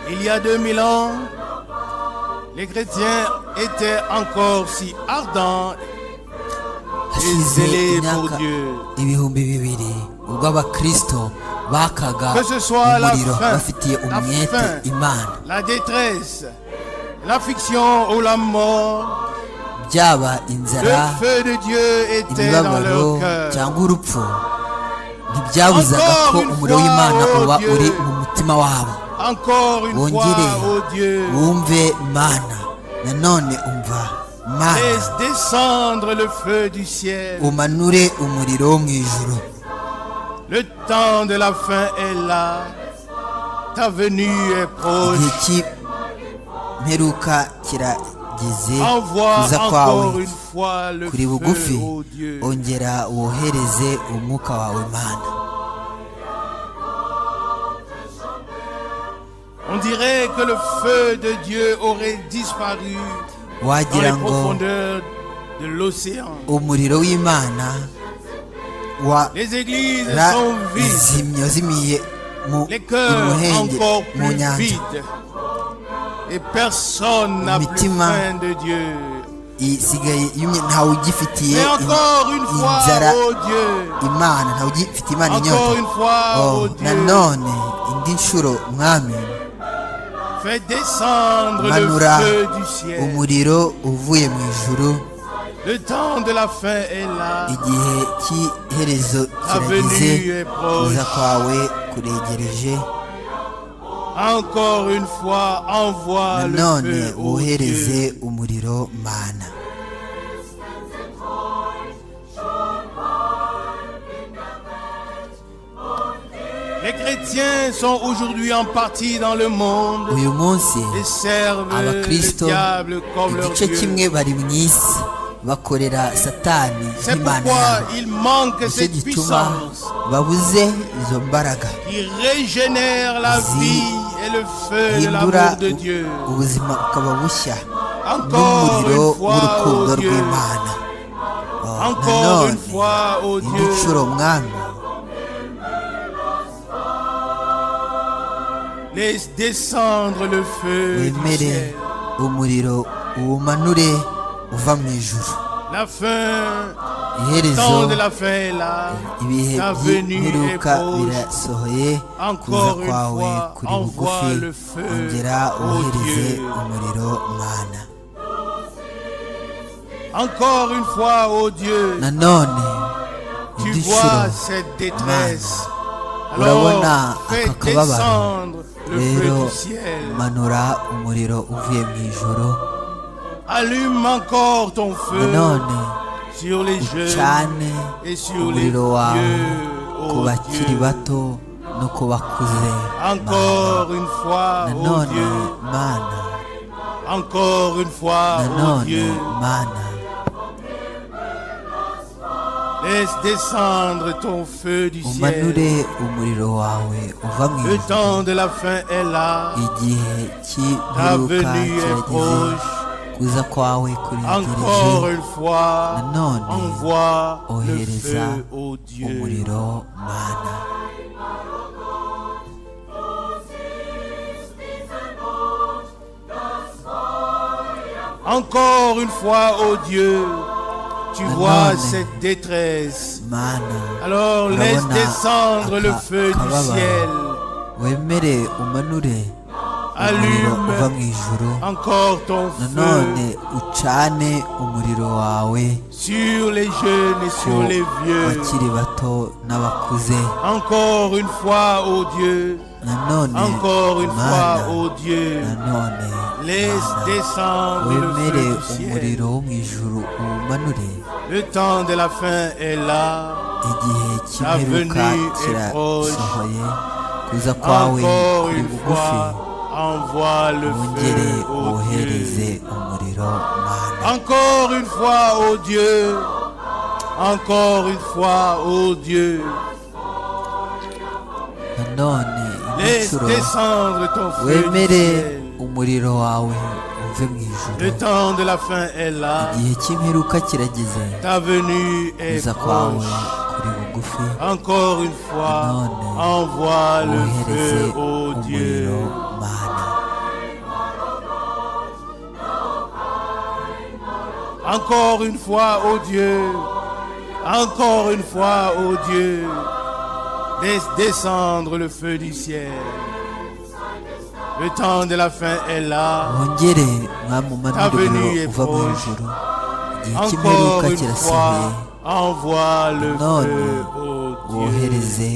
Il y a 2000 ans, les chrétiens étaient encore si ardents et hashize zélés pour imyaka Dieu. ibihumbi bibiri ubwo abakristo bakaga Que ce soit la umuriro faim, bafitiye la umwete faim, Imana, la détresse, l'affliction ou la mort, byaba le inzara, feu de Dieu était dans imibabaro leur cœur. cyangwa urupfu, ntibyabuzaga ko Encore une umuriro fois, w'Imana oh uba Dieu. uri mu mutima wabo. Encore une fois, Wongere oh Dieu, wumve Mana, nanone umva Mana, laisse descendre le feu du ciel. umanure umuriro wo mu ijuru. Le temps de la fin est là. Ta venue est proche. Igihe cy'imperuka kirageze, Envoie kuza encore kwawe une fois le kuri feu, bugufi, oh Dieu. ongera wohereze umwuka wawe Mana. On dirait que le feu de Dieu aurait disparu dans les Wagira ngo profondeurs de l'océan. umuriro w'Imana Les églises sont vides, wazimiye mu les cœurs imuhenge encore mu plus nyanja. vides. Et personne n'a plus Imitima faim de Dieu. isigaye yumye, ntawe ugifitiye Mais encore une fois, inzara oh Dieu, Imana, ntawe ugifitiye Imana encore inyota. une fois, oh Dieu, Nanone indi nshuro Mwami, fais descendre le manura feu du ciel. umuriro uvuye mu ijuru. Le temps de la fin est là. Igihe cy'iherezo Ta kirageze, venue est kuza proche. kwawe kuregereje. Encore une fois, envoie le Nanone feu, oh wohereze Dieu. umuriro Mana. Les chrétiens sont aujourd'hui en partie dans le monde Uyu munsi et servent le abakristo diable comme leur igice Dieu. kimwe bari mu isi bakorera Satani C'est nk'Imana pourquoi yabo. il manque Nicyo cette gituma puissance babuze izo mbaraga qui régénère la vie et le feu de hindura l'amour de Dieu. ubuzima bukaba bushya Encore n'umuriro une fois, w'urukundo oh Dieu. rw'Imana. Encore Nanone une fois, oh indi Dieu, nshuro Mwami, laisse descendre le feu du wemere ciel. umuriro uwumanure uva mu ijuru. La fin, le Iherezo, temps de la fin est là. ibihe Ta venue est by'imperuka proche. birasohoye, kuza Encore une kwawe fois, kuri envoie bugufi, le feu, ongera oh wohereze Dieu. umuriro Mana. Encore une fois, oh Dieu, Nanone tu indi vois nshuro cette détresse. urabona Alors, fais aka kababaro, descendre le feu rero du ciel. manura umuriro uvuye mu ijuru. Allume encore ton feu Nanone sur les jeunes ucane et sur les umuriro wawe vieux, ku oh bakiri Dieu. bato no ku bakuze. Encore une fois, oh Nanone Dieu. Mana, Encore une fois, oh nanone Dieu. Mana, Laisse descendre ton feu du ciel. umanure umuriro wawe uva mu Le ijuru. temps de la fin est là. Igihe Ta cy'imperuka venue est kirageze, proche. kuza kwawe Encore kuregereje. une fois, Nanone envoie le ohereza feu, ô Dieu. umuriro Mana. Encore une fois, ô Dieu, tu Nanone, vois cette détresse. Mana, Alors laisse urabona descendre le aka feu du kababaro. ciel. Wemere umanure umuriro uva Allume mu ijuru. encore ton Nanone feu ucane umuriro wawe sur les jeunes et sur les vieux. bakiri bato n'abakuze. Encore une fois, ô Dieu. Nanone Encore une Mana, fois, ô Dieu. nanone Laisse Mana, descendre le wemere feu du ciel. umuriro wo mu ijuru uwumanure. Le temps de la fin est là. Igihe cy'imperuka venue est kirasohoye, kuza kwawe Encore kuri une bugufi, fois, envoie le wongere feu, ô wohereze Dieu. umuriro Mana. Encore une fois, ô Dieu. Encore une fois, ô Dieu. Nanone Laisse inshuro descendre ton feu du wemere ciel. umuriro wawe uve mu Le ijuru. temps de la fin est là. Igihe cy'imperuka kirageze, Ta venue est kuza kwawe proche. uri bugufi Encore une fois, envoie le wohereze feu, ô Dieu. umuriro mana Encore une fois, ô Dieu. Encore une fois, ô Dieu. Laisse descendre le feu du ciel. Le temps de la fin est là. wongere mwami umanure umuriro uva mu ijuru igihe cy'imperuka Encore une kirasohoye fois, envoie le none feu, ô Dieu. wohereze